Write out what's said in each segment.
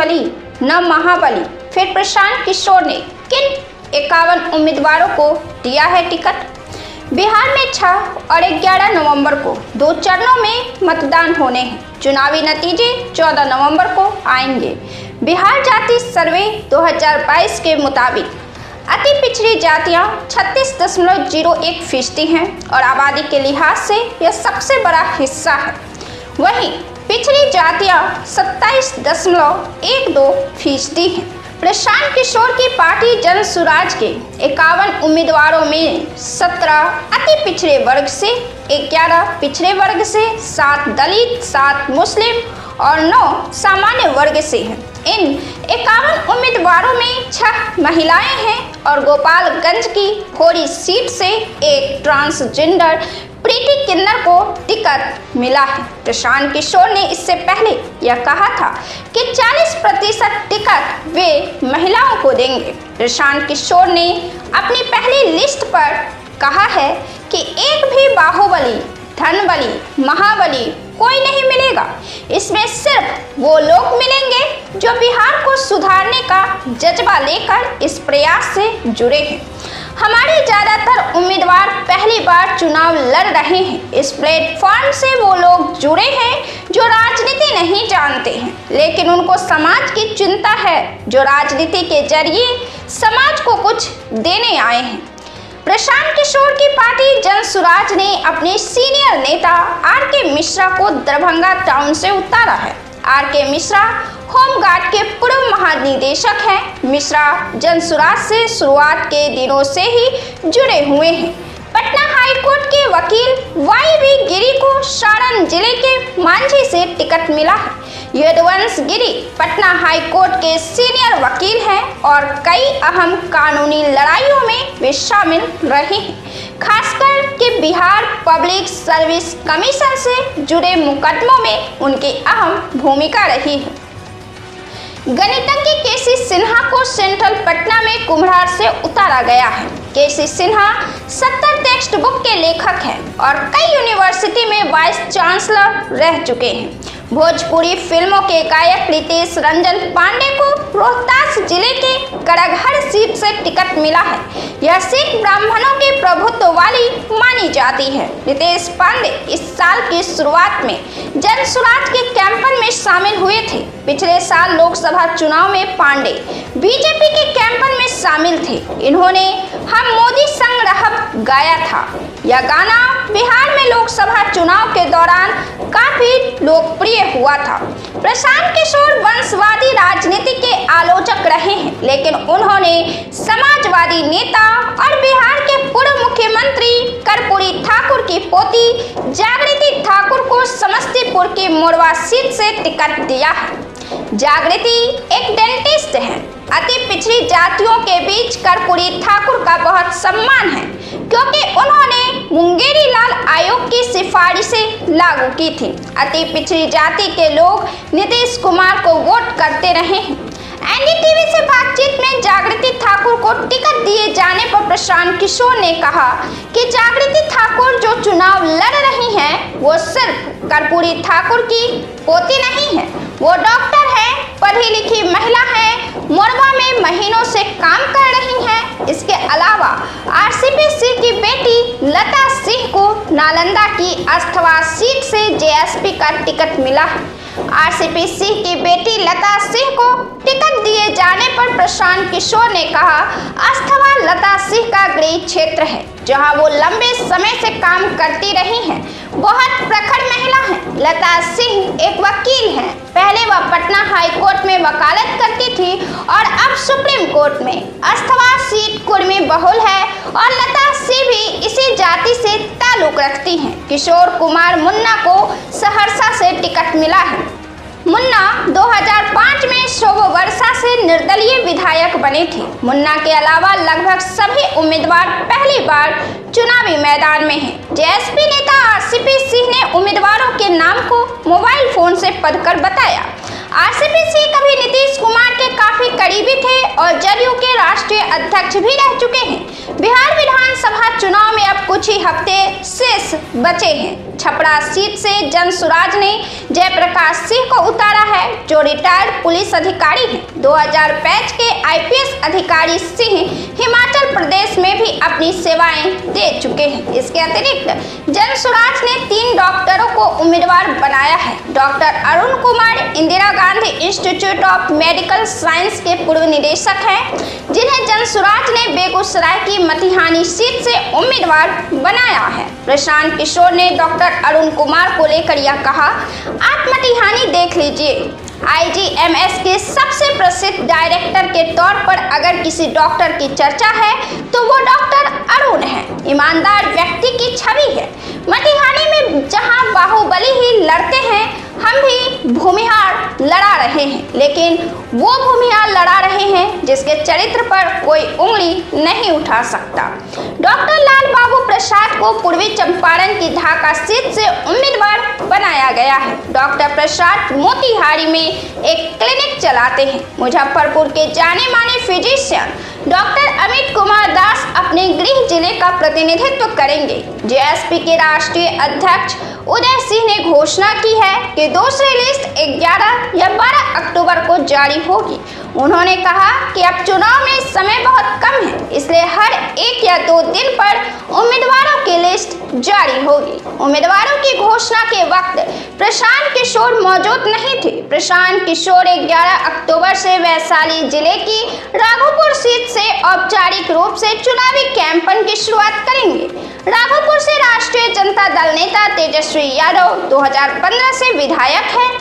बाहुबली न महाबली। फिर प्रशांत किशोर ने किन 51 उम्मीदवारों को दिया है टिकट? बिहार में 6 और 11 नवंबर को 2 चरणों में मतदान होने हैं। चुनावी नतीजे 14 नवंबर को आएंगे। बिहार जाति सर्वे 2022 के मुताबिक अति पिछड़ी जातियां 36.01% हैं और आबादी के लिहाज से यह सबसे बड़ा हिस्सा है। वहीं पिछड़ी जातियां 27.12% हैं। प्रशांत किशोर की पार्टी जन सुराज के 51 उम्मीदवारों में 17 अति पिछड़े वर्ग से, 11 पिछड़े वर्ग से, 7 दलित, 7 मुस्लिम और 9 सामान्य वर्ग से हैं। इन 51 उम्मीदवारों में 6 महिलाएं हैं और गोपालगंज की खोरी सीट से एक ट्रांसजेंडर प्रीति किन्नर को टिकट मिला है। प्रशांत किशोर ने इससे पहले यह कहा था कि 40% टिकट वे महिलाओं को देंगे। प्रशांत किशोर ने अपनी पहली लिस्ट पर कहा है कि एक भी बाहुबली, धनबली, महाबली कोई नहीं मिलेगा। इसमें सिर्फ वो लोग मिलेंगे जो बिहार को सुधारने का जज्बा लेकर इस प्रयास से जुड़े हैं। हमारे ज़्यादातर उम्मीदवार पहली बार चुनाव लड़ रहे हैं। इस प्लेटफॉर्म से वो लोग जुड़े हैं जो राजनीति नहीं जानते हैं, लेकिन उनको समाज की चिंता है, जो राजनीति के जरिए समाज को कुछ देने आए हैं। प्रशांत किशोर की पार्टी जन सुराज ने अपने सीनियर नेता आर.के. मिश्रा को दरभंगा टाउन से उतारा है। आर.के. मिश्रा होमगार्ड के पूर्व महानिदेशक हैं। मिश्रा जन सुराज से शुरुआत के दिनों से ही जुड़े हुए हैं। पटना हाईकोर्ट के वकील वाई.बी. गिरी को सारण जिले के मांझी से टिकट मिला है। यदुवंश गिरी पटना हाईकोर्ट के सीनियर वकील हैं और कई अहम कानूनी लड़ाइयों में वे शामिल रहे हैं, खासकर कि बिहार पब्लिक सर्विस कमीशन से जुड़े मुकदमों में उनकी अहम भूमिका रही है। गणितज्ञ के.सी. सिन्हा को सेंट्रल पटना में कुम्हरार से उतारा गया है। के.सी. सिन्हा 70 टेक्स्ट बुक के लेखक हैं और कई यूनिवर्सिटी में वाइस चांसलर रह चुके हैं। भोजपुरी फिल्मों के गायक रितेश रंजन पांडे को रोहतास जिले के करगहर सीट से टिकट मिला है। यह सीट ब्राह्मणों के प्रभुत्व वाली मानी जाती है। रितेश पांडे इस साल की शुरुआत में जन सुराज के कैंपेन में शामिल हुए थे। पिछले साल लोकसभा चुनाव में पांडे बीजेपी के कैंपेन में शामिल थे। इन्होंने हम मोदी संग रहब गाया था। यह गाना बिहार में लोकसभा चुनाव के दौरान काफी लोकप्रिय हुआ था। प्रशांत किशोर वंशवादी राजनीति के आलोचक रहे हैं, लेकिन उन्होंने समाजवादी नेता और बिहार के पूर्व मुख्यमंत्री कर्पूरी ठाकुर की पोती जागृति ठाकुर को समस्तीपुर की मोरवा सीट से टिकट दिया है। जागृति एक डेंटिस्ट हैं। अति पिछड़ी जातियों के बीच कर्पूरी ठाकुर का बहुत सम्मान है, क्योंकि उन्होंने मुंगेरी लाल आयोग की सिफारिशें लागू की थी। अति पिछड़ी जाति के लोग नीतीश कुमार को वोट करते रहे हैं। एनडीटीवी से बातचीत में जागृति ठाकुर को टिकट दिए जाने पर प्रशांत किशोर ने कहा कि जागृति ठाकुर जो चुनाव लड़ रही हैं, वो सिर्फ कर्पूरी ठाकुर की पोती नहीं है। वो डॉक्टर है, पढ़ी लिखी महिला है, मोरवा में महीनों से काम कर रही हैं। इसके अलावा आरसीपी सिंह की बेटी लता सिंह को नालंदा की अस्थवा सीट से जेएसपी का टिकट मिला है। आरसीपी सिंह की बेटी लता सिंह को टिकट दिए जाने पर प्रशांत किशोर ने कहा, अस्थवा लता सिंह का गृह क्षेत्र है, जहां वो लंबे समय से काम करती रही हैं। बहुत प्रखर महिला हैं। लता सिंह एक वकील हैं। पहले वह पटना हाई कोर्ट में वकालत करती थी और अब सुप्रीम कोर्ट में। अस्थवा सीट कुर्मी बहुल है और लता सिंह भी इसी जाति से ताल्लुक रखती हैं। किशोर कुमार मुन्ना को सहरसा से टिकट मिला है। मुन्ना 2005 में शोभवर्षा से निर्दलीय विधायक बने थे। मुन्ना के अलावा लगभग सभी उम्मीदवार पहली बार चुनावी मैदान में हैं। जेएसपी नेता आरसीपी सिंह ने उम्मीदवारों के नाम को मोबाइल फोन से पढ़कर बताया। आरसीपी सिंह कभी नीतीश कुमार के काफी करीबी थे और जदयू के राष्ट्रीय अध्यक्ष भी रह चुके हैं। बिहार विधानसभा चुनाव में अब कुछ ही हफ्ते शेष बचे हैं। छपरा सीट से जनसुराज ने जयप्रकाश सिंह को उतारा है, जो रिटायर्ड पुलिस अधिकारी हैं। 2000 बैच के आईपीएस अधिकारी सिंह हिमाचल प्रदेश में भी अपनी सेवाएं दे चुके हैं। इसके अतिरिक्त जनसुराज ने 3 डॉक्टरों को उम्मीदवार बनाया है। Doctor Arun Kumar Indira Gandhi institute of medical science के पूर्व निदेशक हैं, जिन्हें जनसुराज ने बेगूसराय की मटिहानी सीट से उम्मीदवार बनाया है। प्रशांत किशोर ने डॉक्टर अरुण कुमार को लेकर यह कहा, आप मटिहानी देख लीजिए। आईजीएमएस के सबसे प्रसिद्ध डायरेक्टर के तौर पर अगर किसी डॉक्टर की चर्चा है तो वो डॉक्टर अरुण है। ईमानदार व्यक्ति की छवि है। मटिहानी में जहां बाहुबली ही लड़ते हैं, हम भी भूमिहार लड़ा रहे हैं, लेकिन वो भूमिहार लड़ा रहे हैं जिसके चरित्र पर कोई उंगली नहीं उठा सकता। डॉक्टर लाल बाबू प्रसाद को पूर्वी चंपारण की ढाका सीट से उम्मीदवार बनाया गया है। डॉक्टर प्रसाद मोतिहारी में एक क्लिनिक चलाते हैं। मुजफ्फरपुर के जाने माने फिजिशियन डॉक्टर अमित कुमार दास अपने गृह जिले का प्रतिनिधित्व करेंगे। जेएसपी के राष्ट्रीय अध्यक्ष उदय सिंह ने घोषणा की है कि दूसरी लिस्ट 11 या 12 अक्टूबर को जारी होगी। उन्होंने कहा कि अब चुनाव में समय बहुत कम है, इसलिए हर 1 या 2 दिन पर उम्मीदवारों की लिस्ट जारी होगी। उम्मीदवारों की घोषणा के वक्त प्रशांत किशोर मौजूद नहीं थे। प्रशांत किशोर 11 अक्टूबर से वैशाली जिले की राघोपुर सीट से औपचारिक रूप से चुनावी कैंपेन की शुरुआत करेंगे। राघोपुर से राष्ट्रीय जनता दल नेता तेजस्वी यादव 2015 से विधायक हैं।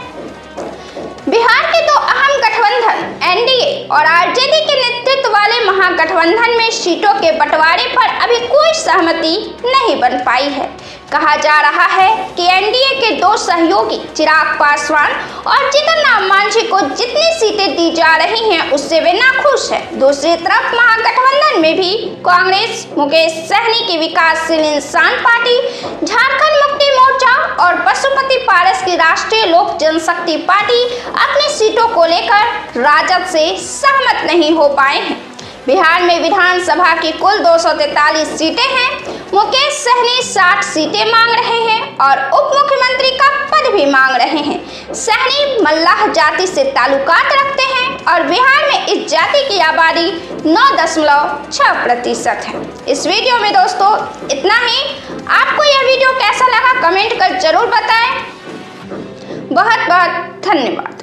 बिहार के 2 अहम गठबंधन एनडीए और आरजेडी के नेतृत्व वाले महागठबंधन में सीटों के बंटवारे पर अभी कोई सहमति नहीं बन पाई है। कहा जा रहा है कि एनडीए के 2 सहयोगी चिराग पासवान और जीतन राम मांझी को जितनी सीटें दी जा रही हैं उससे वे नाखुश हैं। दूसरी तरफ महागठबंधन में भी कांग्रेस, मुकेश सहनी की विकासशील इंसान पार्टी, झारखंड मुक्ति मोर्चा और पशुपति पारस की राष्ट्रीय लोक जनशक्ति पार्टी अपनी सीटों को लेकर राजद से सहमत नहीं हो पाए हैं। बिहार में विधानसभा की कुल 243 सीटें हैं। मुकेश सहनी 60 सीटें मांग रहे हैं और उप मुख्यमंत्री का पद भी मांग रहे हैं। सहनी मल्लाह जाति से ताल्लुकात रखते हैं और बिहार में इस जाति की आबादी 9.6% है। इस वीडियो में दोस्तों इतना ही। आपको यह वीडियो कैसा लगा कमेंट कर जरूर बताएं। बहुत बहुत धन्यवाद।